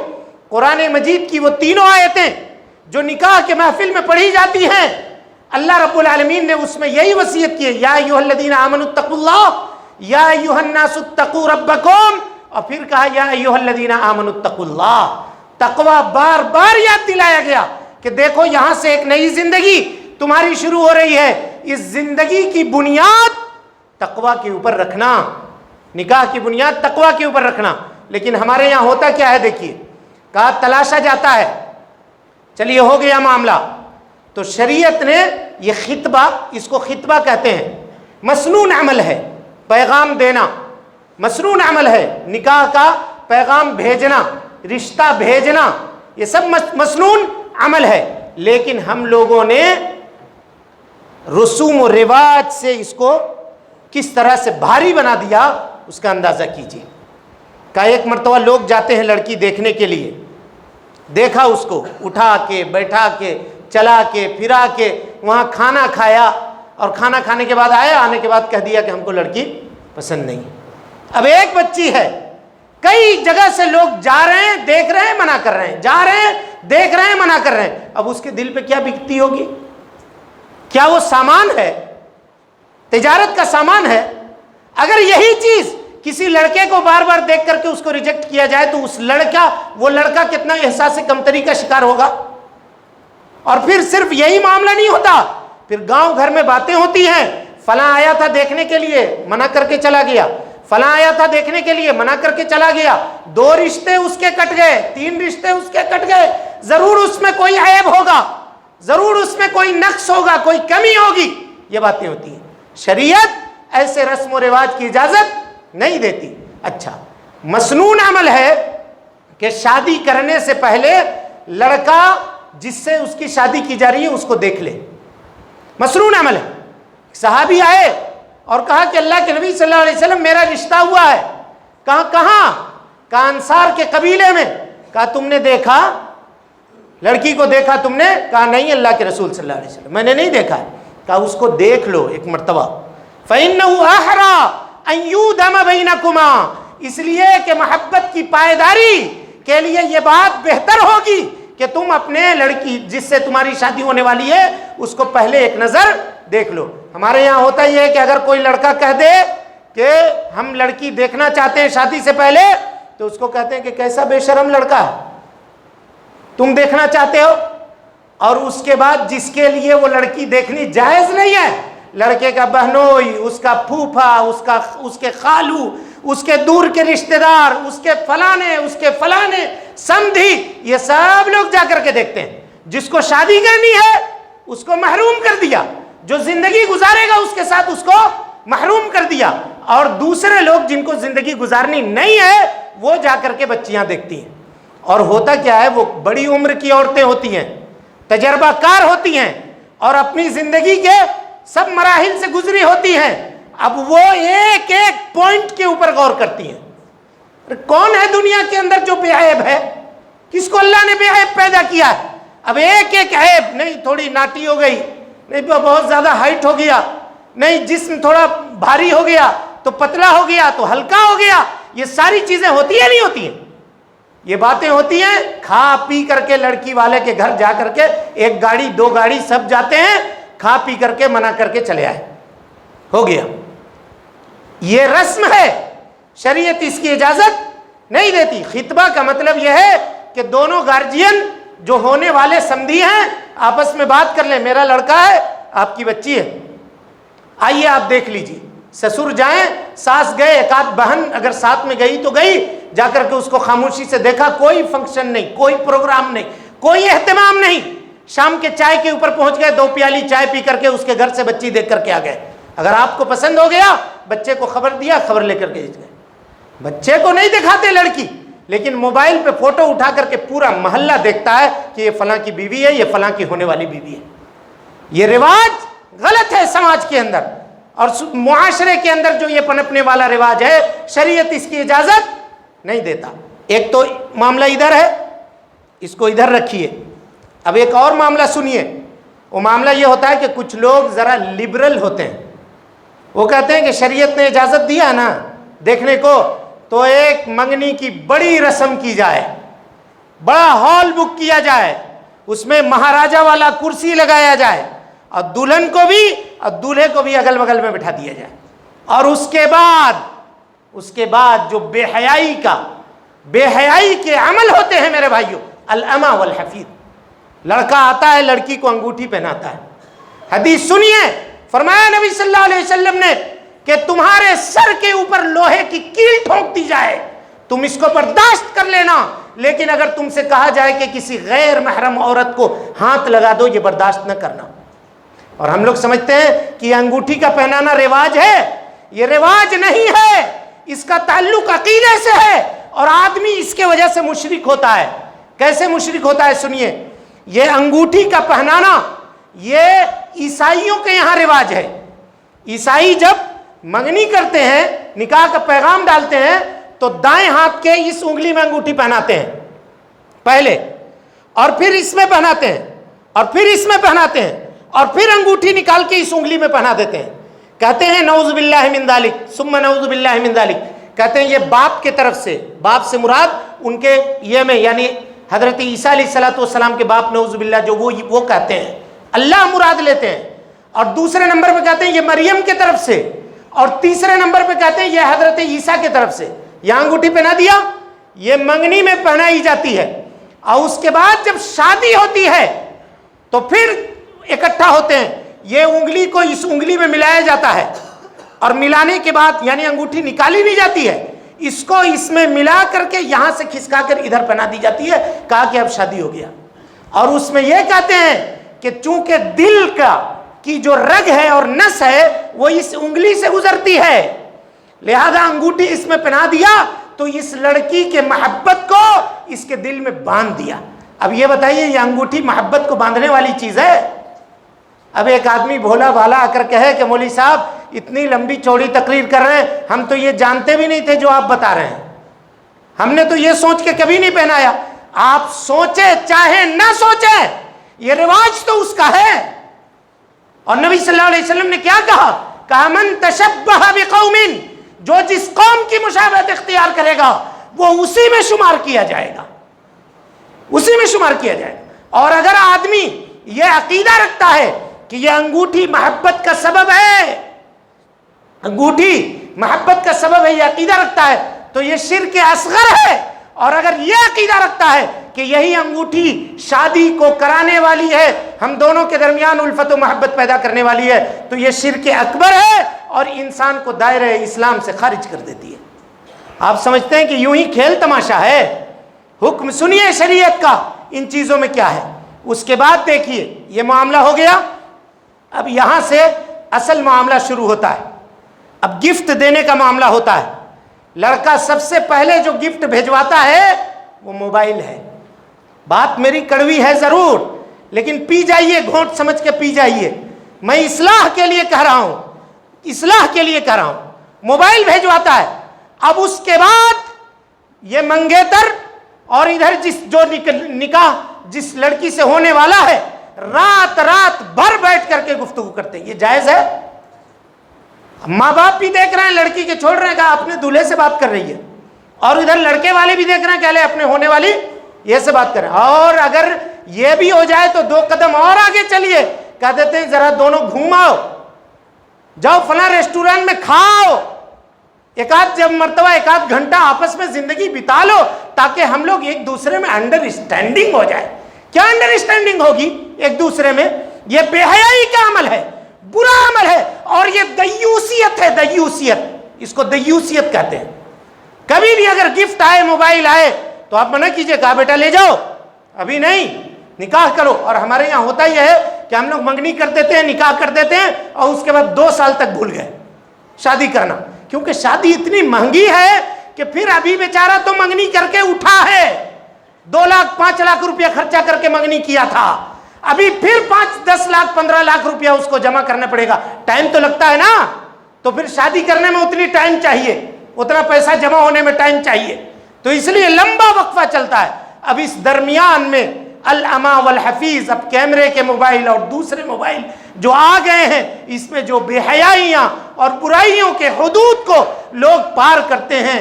Speaker 2: قرآن مجید کی وہ تینوں آیتیں جو نکاح کے محفل میں پڑھی جاتی ہیں، اللہ رب العالمین نے اس میں یہی وصیت کی ہے، یا ایھا الذین آمنوا اتقوا اللہ یا ایھا الناس اتقوا ربکم، اور پھر کہا یا ایھا الذین آمنوا اتقوا اللہ۔ تقوی بار بار یاد دلایا گیا کہ دیکھو یہاں سے ایک نئی زندگی تمہاری شروع ہو رہی ہے، اس زندگی کی بنیاد تقوی کے اوپر رکھنا، نکاح کی بنیاد تقوی کے اوپر رکھنا۔ لیکن ہمارے یہاں ہوتا کیا ہے دیکھیے، کہا تلاشا جاتا ہے، چلیے ہو گیا معاملہ، تو شریعت نے یہ خطبہ، اس کو خطبہ کہتے ہیں، مسنون عمل ہے، پیغام دینا مسنون عمل ہے، نکاح کا پیغام بھیجنا، رشتہ بھیجنا، یہ سب مسنون عمل ہے۔ لیکن ہم لوگوں نے رسوم و رواج سے اس کو کس طرح سے بھاری بنا دیا، اس کا اندازہ کیجیے۔ کہ ایک مرتبہ لوگ جاتے ہیں لڑکی دیکھنے کے لیے، دیکھا اس کو، اٹھا کے بیٹھا کے چلا کے پھرا کے وہاں کھانا کھایا، اور کھانا کھانے کے بعد آیا، آنے کے بعد کہہ دیا کہ ہم کو لڑکی پسند نہیں۔ اب ایک بچی ہے، کئی جگہ سے لوگ جا رہے ہیں، دیکھ رہے ہیں، منع کر رہے ہیں، جا رہے ہیں، دیکھ رہے ہیں، منع کر رہے ہیں، اب اس کے دل پہ کیا بکتی ہوگی؟ کیا وہ سامان ہے؟ تجارت کا سامان ہے؟ اگر یہی چیز کسی لڑکے کو بار بار دیکھ کر کے اس کو ریجیکٹ کیا جائے تو وہ لڑکا کتنا احساس کمتری کا شکار ہوگا۔ اور پھر صرف یہی معاملہ نہیں ہوتا، پھر گاؤں گھر میں باتیں ہوتی ہیں، فلاں آیا تھا دیکھنے کے لیے، منع کر کے چلا گیا، فلاں آیا تھا دیکھنے کے لیے، منع کر کے چلا گیا، 2 رشتے اس کے کٹ گئے، 3 رشتے اس کے کٹ گئے، ضرور اس میں کوئی عیب ہوگا، ضرور اس میں کوئی نقص ہوگا، کوئی کمی ہوگی، یہ باتیں ہوتی ہیں۔ شریعت ایسے رسم و رواج کی اجازت نہیں دیتی۔ اچھا، مسنون عمل ہے کہ شادی کرنے سے پہلے لڑکا جس سے اس کی شادی کی جا رہی ہے اس کو دیکھ لے، مسنون عمل ہے۔ صحابی آئے اور کہا کہ اللہ کے نبی صلی اللہ علیہ وسلم میرا رشتہ ہوا ہے۔ کہاں؟ کہا انصار کے قبیلے میں۔ کہا تم نے دیکھا لڑکی کو؟ دیکھا تم نے؟ کہا نہیں اللہ کے رسول صلی اللہ علیہ وسلم میں نے نہیں دیکھا ہے۔ کہا اس کو دیکھ لو ایک مرتبہ، فَإِنَّهُ أَحْرَىٰ أَن يُؤْدَمَ بَيْنَكُمَا، اس لیے کہ محبت کی پائیداری کے لیے یہ بات بہتر ہوگی کہ تم اپنے لڑکی جس سے تمہاری شادی ہونے والی ہے اس کو پہلے ایک نظر دیکھ لو۔ ہمارے یہاں ہوتا یہ ہے کہ اگر کوئی لڑکا کہہ دے کہ ہم لڑکی دیکھنا چاہتے ہیں شادی سے پہلے، تو اس کو کہتے ہیں کہ کیسا بے شرم لڑکا ہے، تم دیکھنا چاہتے ہو؟ اور اس کے بعد جس کے لیے وہ لڑکی دیکھنی جائز نہیں ہے، لڑکے کا بہنوئی، اس کا پھوپھا، اس کے خالو، اس کے دور کے رشتہ دار، اس کے فلانے سمدھی، یہ سب لوگ جا کر کے دیکھتے ہیں۔ جس کو شادی کرنی ہے اس کو محروم کر دیا، جو زندگی گزارے گا اس کے ساتھ اس کو محروم کر دیا، اور دوسرے لوگ جن کو زندگی گزارنی نہیں ہے وہ جا کر کے بچیاں دیکھتی ہیں۔ اور ہوتا کیا ہے، وہ بڑی عمر کی عورتیں ہوتی ہیں، تجربہ کار ہوتی ہیں، اور اپنی زندگی کے سب مراحل سے گزری ہوتی ہیں، اب وہ ایک ایک پوائنٹ کے اوپر غور کرتی ہیں۔ کون ہے دنیا کے اندر جو بے عیب ہے؟ کس کو اللہ نے بے عیب پیدا کیا ہے؟ اب ایک ایک عیب، نہیں تھوڑی ناٹی ہو گئی، نہیں بہت زیادہ ہائٹ ہو گیا، نہیں جسم تھوڑا بھاری ہو گیا تو پتلا ہو گیا تو ہلکا ہو گیا، یہ ساری چیزیں ہوتی ہیں نہیں ہوتی ہیں؟ یہ باتیں ہوتی ہیں۔ کھا پی کر کے لڑکی والے کے گھر جا کر کے 1 گاڑی 2 گاڑی سب جاتے ہیں، کھا پی کر کے منع کر کے چلے آئے، ہو گیا۔ یہ رسم ہے، شریعت اس کی اجازت نہیں دیتی۔ خطبہ کا مطلب یہ ہے کہ دونوں گارجین جو ہونے والے سمدھی ہیں آپس میں بات کر لیں، میرا لڑکا ہے، آپ کی بچی ہے، آئیے آپ دیکھ لیجیے۔ سسر جائیں، ساس گئے، ایک آدھ بہن اگر ساتھ میں گئی تو گئی، جا کر کے اس کو خاموشی سے دیکھا، کوئی فنکشن نہیں، کوئی پروگرام نہیں، کوئی اہتمام نہیں، شام کے چائے کے اوپر پہنچ گئے، 2 پیالی چائے پی کر کے اس کے گھر سے بچی دیکھ کر کے آ گئے۔ اگر آپ کو پسند ہو گیا، بچے کو خبر دیا، خبر لے کر کے گئے۔ بچے کو نہیں دکھاتے لڑکی، لیکن موبائل پہ فوٹو اٹھا کر کے پورا محلہ دیکھتا ہے کہ یہ فلاں کی بیوی ہے, یہ فلاں کی ہونے والی بیوی ہے. یہ رواج غلط ہے سماج کے اندر, اور معاشرے کے اندر جو یہ پنپنے والا رواج ہے شریعت اس کی اجازت نہیں دیتا. ایک تو معاملہ ادھر ہے, اس کو ادھر رکھیے. اب ایک اور معاملہ سنیے. وہ معاملہ یہ ہوتا ہے کہ کچھ لوگ ذرا لبرل ہوتے ہیں, وہ کہتے ہیں کہ شریعت نے اجازت دیا نا دیکھنے کو, تو ایک منگنی کی بڑی رسم کی جائے, بڑا ہال بک کیا جائے, اس میں مہاراجا والا کرسی لگایا جائے, اور دلہن کو بھی اور دولہے کو بھی اگل بغل میں بٹھا دیا جائے. اور اس کے بعد جو بے حیائی کے عمل ہوتے ہیں میرے بھائیوں, الامہ والحفیظ, لڑکا آتا ہے لڑکی کو انگوٹھی پہناتا ہے. حدیث سنیے, فرمایا نبی صلی اللہ علیہ وسلم نے کہ تمہارے سر کے اوپر لوہے کی کیل ٹھونک دی جائے, تم اس کو برداشت کر لینا, لیکن اگر تم سے کہا جائے کہ کسی غیر محرم عورت کو ہاتھ لگا دو, یہ برداشت نہ کرنا. اور ہم لوگ سمجھتے ہیں کہ یہ انگوٹھی کا پہنانا رواج ہے. یہ رواج نہیں ہے, اس کا تعلق عقیدے سے ہے, اور آدمی اس کے وجہ سے مشرک ہوتا ہے. کیسے مشرک ہوتا ہے سنیے. یہ انگوٹھی کا پہنانا یہ عیسائیوں کے یہاں رواج ہے. عیسائی جب منگنی کرتے ہیں, نکاح کا پیغام ڈالتے ہیں, تو دائیں ہاتھ کے اس انگلی میں انگوٹھی پہناتے ہیں پہلے, اور پھر اس میں پہناتے ہیں, اور پھر اس میں پہناتے ہیں, اور پھر انگوٹھی نکال کے اس انگلی میں پہنا دیتے ہیں. کہتے ہیں نعوذ باللہ من ذالک ثم نعوذ باللہ من ذالک. کہتے ہیں یہ باپ کے طرف سے, باپ سے مراد ان کے یہ میں یعنی حضرت عیسیٰ علیہ الصلوۃ والسلام کے باپ نعوذ باللہ جو وہ کہتے ہیں, اللہ مراد لیتے ہیں. اور دوسرے نمبر پہ کہتے ہیں یہ مریم کے طرف سے, اور تیسرے نمبر پہ کہتے ہیں یہ حضرت عیسیٰ کی طرف سے. یہاں انگوٹھی پہنا دیا, یہ منگنی میں پہنائی جاتی ہے, اور اس کے بعد جب شادی ہوتی ہے تو پھر اکٹھا ہوتے ہیں. یہ انگلی کو اس انگلی میں ملایا جاتا ہے, اور ملانے کے بعد یعنی انگوٹھی نکالی نہیں جاتی ہے, اس کو اس میں ملا کر کے یہاں سے کھسکا کر ادھر پہنا دی جاتی ہے, کہا کہ اب شادی ہو گیا. اور اس میں یہ کہتے ہیں کہ چونکہ دل کی جو رگ ہے اور نس ہے وہ اس انگلی سے گزرتی ہے, لہذا انگوٹھی اس میں پہنا دیا تو اس لڑکی کے محبت کو اس کے دل میں باندھ دیا. اب یہ بتائیے یہ انگوٹھی محبت کو باندھنے والی چیز ہے؟ اب ایک آدمی بھولا بھالا آ کر کہے کہ مولوی صاحب اتنی لمبی چوڑی تقریر کر رہے ہیں, ہم تو یہ جانتے بھی نہیں تھے جو آپ بتا رہے ہیں, ہم نے تو یہ سوچ کے کبھی نہیں پہنایا. آپ سوچے چاہے نہ سوچے, یہ رواج تو اس کا ہے. اور نبی صلی اللہ علیہ وسلم نے کیا کہا من تشبہ بقوم, جو جس قوم کی مشابہت اختیار کرے گا وہ اسی میں شمار کیا جائے گا, اسی میں شمار کیا جائے گا. اور اگر آدمی یہ عقیدہ رکھتا ہے کہ یہ انگوٹھی محبت کا سبب ہے, انگوٹھی محبت کا سبب ہے, یہ عقیدہ رکھتا ہے تو یہ شرک اصغر ہے. اور اگر یہ عقیدہ رکھتا ہے کہ یہی انگوٹھی شادی کو کرانے والی ہے, ہم دونوں کے درمیان الفت و محبت پیدا کرنے والی ہے, تو یہ شرک اکبر ہے اور انسان کو دائرہ اسلام سے خارج کر دیتی ہے. آپ سمجھتے ہیں کہ یوں ہی کھیل تماشا ہے؟ حکم سنیے شریعت کا ان چیزوں میں کیا ہے. اس کے بعد دیکھیے یہ معاملہ ہو گیا, اب یہاں سے اصل معاملہ شروع ہوتا ہے. اب گفٹ دینے کا معاملہ ہوتا ہے. لڑکا سب سے پہلے جو گفٹ بھیجواتا ہے وہ موبائل ہے. بات میری کڑوی ہے ضرور, لیکن پی جائیے, گھونٹ سمجھ کے پی جائیے. میں اصلاح کے لیے کہہ رہا ہوں, اصلاح کے لیے کہہ رہا ہوں. موبائل بھیجواتا ہے. اب اس کے بعد یہ منگیتر اور ادھر جو نکاح جس لڑکی سے ہونے والا ہے رات بھر بیٹھ کر کے گفتگو کرتے ہیں. یہ جائز ہے؟ ماں باپ بھی دیکھ رہے ہیں, لڑکی کے چھوڑ رہے ہیں کہ اپنے دولہے سے بات کر رہی ہے, اور ادھر لڑکے والے بھی دیکھ رہے ہیں کہ اپنے ہونے والی یہ سے بات کریں. اور اگر یہ بھی ہو جائے تو 2 قدم اور آگے چلیے, کہہ دیتے ہیں ذرا دونوں گھوماؤ, جاؤ فلاں ریسٹورینٹ میں کھاؤ, ایک آدھ گھنٹہ آپس میں زندگی بتا لو, تاکہ ہم لوگ ایک دوسرے میں انڈرسٹینڈنگ ہو جائے. کیا انڈرسٹینڈنگ ہوگی ایک دوسرے میں؟ یہ بے حیائی کا عمل ہے, برا عمل ہے, اور یہ دیوسیت ہے. دیوسیت, اس کو دیوسیت کہتے ہیں. کبھی بھی اگر گفٹ آئے, موبائل آئے, تو آپ منع کیجئے, کہا بیٹا لے جاؤ, ابھی نہیں, نکاح کرو. اور ہمارے یہاں ہوتا یہ ہے کہ ہم لوگ منگنی کر دیتے ہیں, نکاح کر دیتے ہیں, اور اس کے بعد 2 سال تک بھول گئے شادی کرنا. کیونکہ شادی اتنی مہنگی ہے کہ پھر ابھی بیچارہ تو منگنی کر کے اٹھا ہے، 2 لاکھ 5 لاکھ روپیہ خرچہ کر کے منگنی کیا تھا، ابھی پھر 5 10 لاکھ 15 لاکھ روپیہ اس کو جمع کرنا پڑے گا، ٹائم تو لگتا ہے نا، تو پھر شادی کرنے میں اتنی ٹائم چاہیے، اتنا پیسہ جمع ہونے میں ٹائم چاہیے، تو اس لیے لمبا وقفہ چلتا ہے۔ اب اس درمیان میں العما والحفیظ، اب کیمرے کے موبائل اور دوسرے موبائل جو آ گئے ہیں، اس میں جو بے حیائیاں اور برائیوں کے حدود کو لوگ پار کرتے ہیں،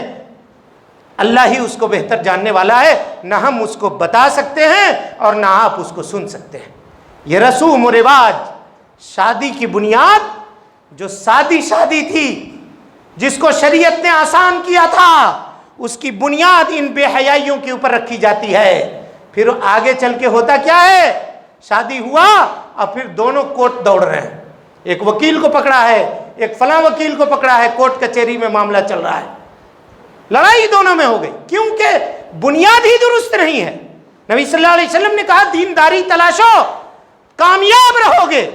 Speaker 2: اللہ ہی اس کو بہتر جاننے والا ہے، نہ ہم اس کو بتا سکتے ہیں اور نہ آپ اس کو سن سکتے ہیں۔ یہ رسوم و رواج، شادی کی بنیاد جو سادی شادی تھی، جس کو شریعت نے آسان کیا تھا، اس کی بنیاد ان بے حیائیوں کے اوپر رکھی جاتی ہے۔ پھر آگے چل کے ہوتا کیا ہے، شادی ہوا اور پھر دونوں کورٹ دوڑ رہے ہیں، ایک وکیل کو پکڑا ہے، ایک فلاں وکیل کو پکڑا ہے، کورٹ کچہری میں معاملہ چل رہا ہے، لڑائی دونوں میں ہو گئی، کیونکہ بنیاد ہی درست نہیں ہے۔ نبی صلی اللہ علیہ وسلم نے کہا دینداری تلاشو کامیاب رہو گے،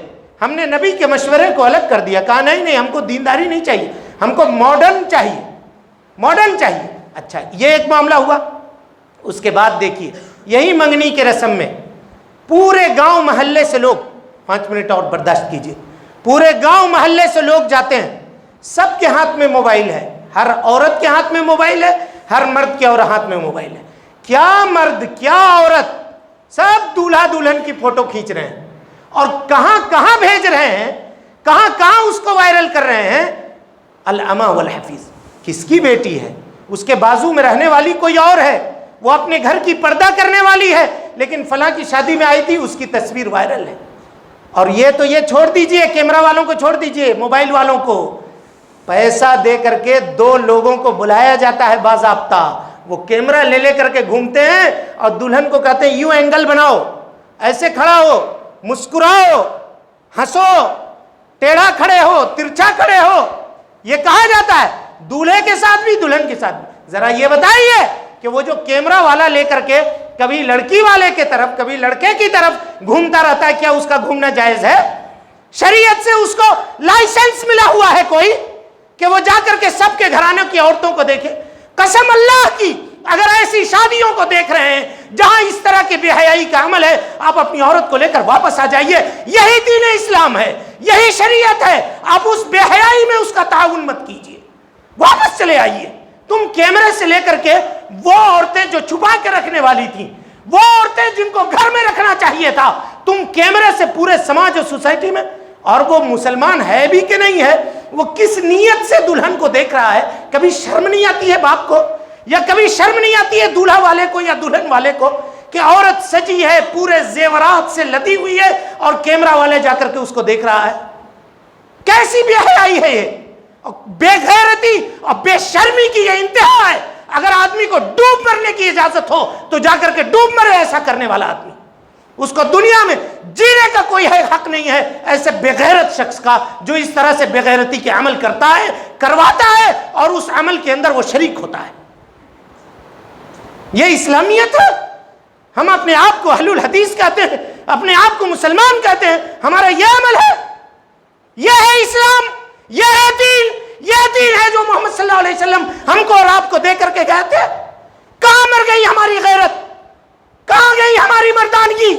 Speaker 2: ہم نے نبی کے مشورے کو الگ کر دیا، کہا نہیں ہم کو دینداری نہیں چاہیے، ہم کو ماڈرن چاہیے، ماڈرن چاہیے۔ اچھا یہ ایک معاملہ ہوا، اس کے بعد دیکھیے یہی منگنی کے رسم میں پورے گاؤں محلے سے لوگ، 5 منٹ اور برداشت کیجیے، پورے گاؤں محلے سے لوگ جاتے ہیں، سب کے ہاتھ میں موبائل ہے، ہر عورت کے ہاتھ میں موبائل ہے، ہر مرد کے اور ہاتھ میں موبائل ہے، کیا مرد کیا عورت سب دولہا دلہن کی فوٹو کھینچ رہے ہیں اور کہاں کہاں بھیج رہے ہیں، کہاں کہاں اس کو وائرل کر رہے ہیں۔ العما والحفیظ، کس کی بیٹی ہے، اس کے بازو میں رہنے والی کوئی اور ہے، وہ اپنے گھر کی پردہ کرنے والی ہے، لیکن فلاں کی شادی میں آئی تھی، اس کی تصویر وائرل ہے۔ اور یہ تو یہ چھوڑ دیجئے، کیمرہ والوں کو چھوڑ دیجئے، موبائل والوں کو پیسہ دے کر کے 2 لوگوں کو بلایا جاتا ہے باضابطہ، وہ کیمرہ لے لے کر کے گھومتے ہیں اور دلہن کو کہتے ہیں یوں اینگل بناؤ، ایسے کھڑا ہو، مسکراؤ، ہنسو، ٹیڑھا کھڑے ہو، ترچھا کھڑے ہو، یہ کہا جاتا ہے دولہے کے ساتھ بھی دلہن کے ساتھ بھی۔ ذرا یہ بتائیے کہ وہ جو کیمرہ والا لے کر کے کبھی لڑکی والے کے طرف کبھی لڑکے کی طرف گھومتا رہتا ہے، کیا اس کا گھومنا جائز ہے؟ شریعت سے اس کو لائسنس ملا ہوا ہے کوئی کہ وہ جا کر کے سب کے گھرانوں کی عورتوں کو دیکھے؟ قسم اللہ کی اگر ایسی شادیوں کو دیکھ رہے ہیں جہاں اس طرح کے بے حیائی کا عمل ہے، آپ اپنی عورت کو لے کر واپس آ جائیے، یہی دین اسلام ہے، یہی شریعت ہے، آپ اس بے حیائی میں اس کا تعاون مت کیجیے، واپس چلے آئیے۔ تم کیمرے سے لے کر کے وہ عورتیں جو چھپا کے رکھنے والی تھیں، وہ عورتیں جن کو گھر میں رکھنا چاہیے تھا، تم کیمرے سے پورے سماج اور سوسائٹی میں، اور وہ مسلمان ہے بھی کہ نہیں ہے، وہ کس نیت سے دلہن کو دیکھ رہا ہے؟ کبھی شرم نہیں آتی ہے باپ کو، یا کبھی شرم نہیں آتی ہے دولہا والے کو یا دلہن والے کو کہ عورت سجی ہے، پورے زیورات سے لدی ہوئی ہے اور کیمرہ والے جا کر کے اس کو دیکھ رہا ہے؟ کیسی بے حیائی ہے یہ، بے غیرتی اور بے شرمی کی یہ انتہا ہے۔ اگر آدمی کو ڈوب مرنے کی اجازت ہو تو جا کر کے ڈوب مرے ایسا کرنے والا آدمی، اس کو دنیا میں جینے کا کوئی حق نہیں ہے ایسے بے غیرت شخص کا جو اس طرح سے بے غیرتی کے عمل کرتا ہے، کرواتا ہے اور اس عمل کے اندر وہ شریک ہوتا ہے۔ یہ اسلامیت ہے؟ ہم اپنے آپ کو اہل الحدیث کہتے ہیں، اپنے آپ کو مسلمان کہتے ہیں، ہمارا یہ عمل ہے؟ یہ ہے اسلام، یہ ہے دین، یہ دین ہے جو محمد صلی اللہ علیہ وسلم ہم کو اور آپ کو دے کر کے گئے تھے؟ کہاں مر گئی ہماری غیرت؟ کہاں گئی ہماری مردانگی؟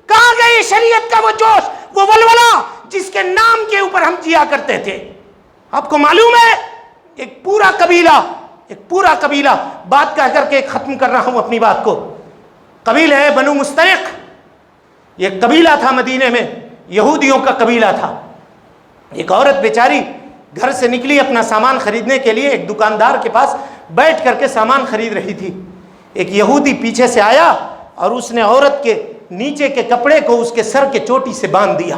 Speaker 2: کہاں گئی شریعت کا وہ جوش، وہ ولولہ جس کے نام کے اوپر ہم جیا کرتے تھے؟ آپ کو معلوم ہے ایک پورا قبیلہ بات کہہ کر کے ختم کر رہا ہوں اپنی بات کو، قبیلہ ہے بنو مسترق، یہ قبیلہ تھا مدینے میں، یہودیوں کا قبیلہ تھا۔ ایک عورت بیچاری گھر سے نکلی اپنا سامان خریدنے کے لیے، ایک دکاندار کے پاس بیٹھ کر کے سامان خرید رہی تھی، ایک یہودی پیچھے سے آیا اور اس نے عورت کے نیچے کے کپڑے کو اس کے سر کے چوٹی سے باندھ دیا۔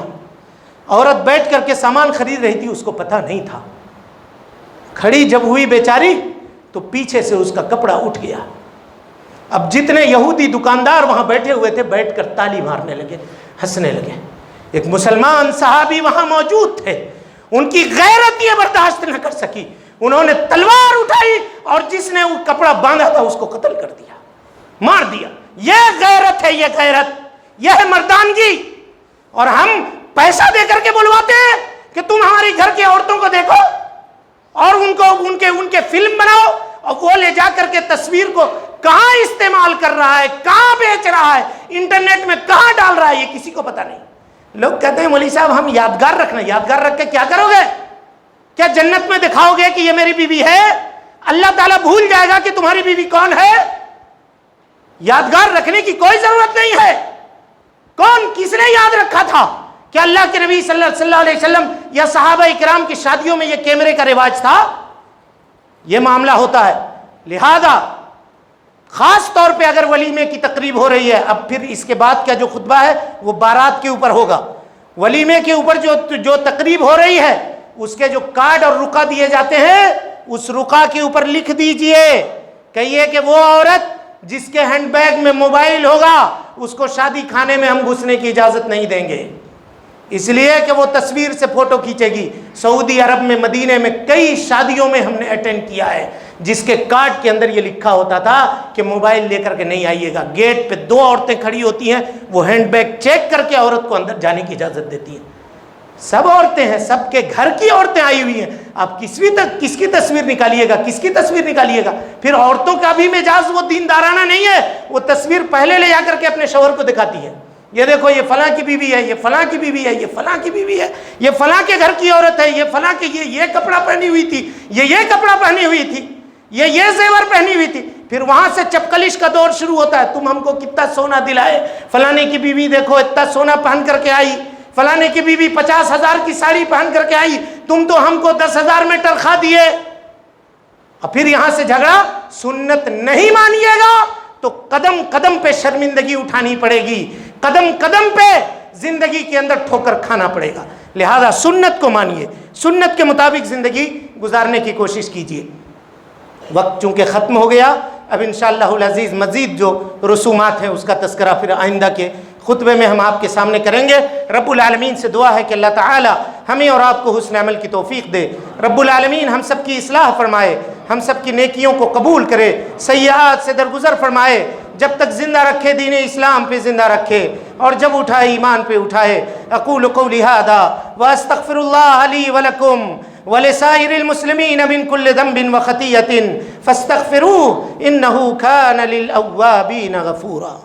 Speaker 2: عورت بیٹھ کر کے سامان خرید رہی تھی، اس کو پتہ نہیں تھا، کھڑی جب ہوئی بیچاری تو پیچھے سے اس کا کپڑا اٹھ گیا۔ اب جتنے یہودی دکاندار وہاں بیٹھے ہوئے تھے بیٹھ کر تالی مارنے لگے، ہنسنے لگے۔ ایک مسلمان صحابی وہاں موجود تھے، ان کی غیرت یہ برداشت نہ کر سکی، انہوں نے تلوار اٹھائی اور جس نے وہ کپڑا باندھا تھا اس کو قتل کر دیا، مار دیا۔ یہ غیرت ہے، یہ غیرت، یہ ہے مردانگی۔ اور ہم پیسہ دے کر کے بلواتے ہیں کہ تم ہماری گھر کی عورتوں کو دیکھو اور ان کے فلم بناؤ اور وہ لے جا کر کے تصویر کو کہاں استعمال کر رہا ہے، کہاں بیچ رہا ہے، انٹرنیٹ میں کہاں ڈال رہا ہے، یہ کسی کو پتا نہیں۔ لوگ کہتے ہیں مولوی صاحب ہم یادگار رکھنا، یادگار رکھ کے کیا کرو گے؟ کیا جنت میں دکھاؤ گے کہ یہ میری بیوی ہے؟ اللہ تعالیٰ بھول جائے گا کہ تمہاری بیوی کون ہے؟ یادگار رکھنے کی کوئی ضرورت نہیں ہے۔ کون، کس نے یاد رکھا تھا کہ اللہ کے نبی صلی اللہ علیہ وسلم یا صحابہ اکرام کی شادیوں میں یہ کیمرے کا رواج تھا؟ یہ معاملہ ہوتا ہے۔ لہذا خاص طور پہ اگر ولیمے کی تقریب ہو رہی ہے، اب پھر اس کے بعد کا جو خطبہ ہے وہ بارات کے اوپر ہوگا، ولیمے کے اوپر جو تقریب ہو رہی ہے اس کے جو کارڈ اور رکا دیے جاتے ہیں، اس رکا کے اوپر لکھ دیجئے، کہیے کہ وہ عورت جس کے ہینڈ بیگ میں موبائل ہوگا اس کو شادی کھانے میں ہم گھسنے کی اجازت نہیں دیں گے، اس لیے کہ وہ تصویر سے فوٹو کھینچے گی۔ سعودی عرب میں، مدینے میں کئی شادیوں میں ہم نے اٹینڈ کیا ہے جس کے کارڈ کے اندر یہ لکھا ہوتا تھا کہ موبائل لے کر کے نہیں آئیے گا۔ گیٹ پہ 2 عورتیں کھڑی ہوتی ہیں، وہ ہینڈ بیگ چیک کر کے عورت کو اندر جانے کی اجازت دیتی ہیں۔ سب عورتیں ہیں، سب کے گھر کی عورتیں آئی ہوئی ہیں، آپ کس کی تصویر نکالیے گا، کس کی تصویر نکالیے گا؟ پھر عورتوں کا بھی مزاج وہ دیندارانہ نہیں ہے، وہ تصویر پہلے لے جا کر کے اپنے شوہر کو دکھاتی ہے، یہ دیکھو یہ فلاں کی بیوی ہے، یہ فلاں کی بیوی ہے، یہ فلاں کی بیوی ہے، یہ فلاں کے گھر کی عورت ہے، یہ فلاں کے یہ کپڑا پہنی ہوئی تھی، یہ کپڑا پہنی ہوئی تھی، یہ زیور پہنی ہوئی تھی۔ پھر وہاں سے چپکلش کا دور شروع ہوتا ہے، تم ہم کو کتنا سونا دلائے، فلانے کی بیوی دیکھو اتنا سونا پہن کر کے آئی، فلانے کی بیوی 50,000 کی ساڑی پہن کر کے آئی، تم تو ہم کو 10,000 میں تنخواہ دیے۔ اور پھر یہاں سے جھگڑا۔ سنت نہیں مانیے گا تو قدم قدم پہ شرمندگی اٹھانی پڑے گی، قدم قدم پہ زندگی کے اندر ٹھوکر کھانا پڑے گا۔ لہذا سنت کو مانیے، سنت کے مطابق زندگی گزارنے کی کوشش کیجیے۔ وقت چونکہ ختم ہو گیا، اب انشاءاللہ العزیز مزید جو رسومات ہیں اس کا تذکرہ پھر آئندہ کے خطبے میں ہم آپ کے سامنے کریں گے۔ رب العالمین سے دعا ہے کہ اللہ تعالی ہمیں اور آپ کو حسن عمل کی توفیق دے۔ رب العالمین ہم سب کی اصلاح فرمائے، ہم سب کی نیکیوں کو قبول کرے، سیئات سے درگزر فرمائے، جب تک زندہ رکھے دین اسلام پہ زندہ رکھے، اور جب اٹھائے ایمان پہ اٹھائے۔ اقول قولی ھذا واستغفر اللہ لی ولکم ولسائر المسلمین من کل ذنب وخطیۃ فاستغفروہ انہ کان للأوابین غفورا۔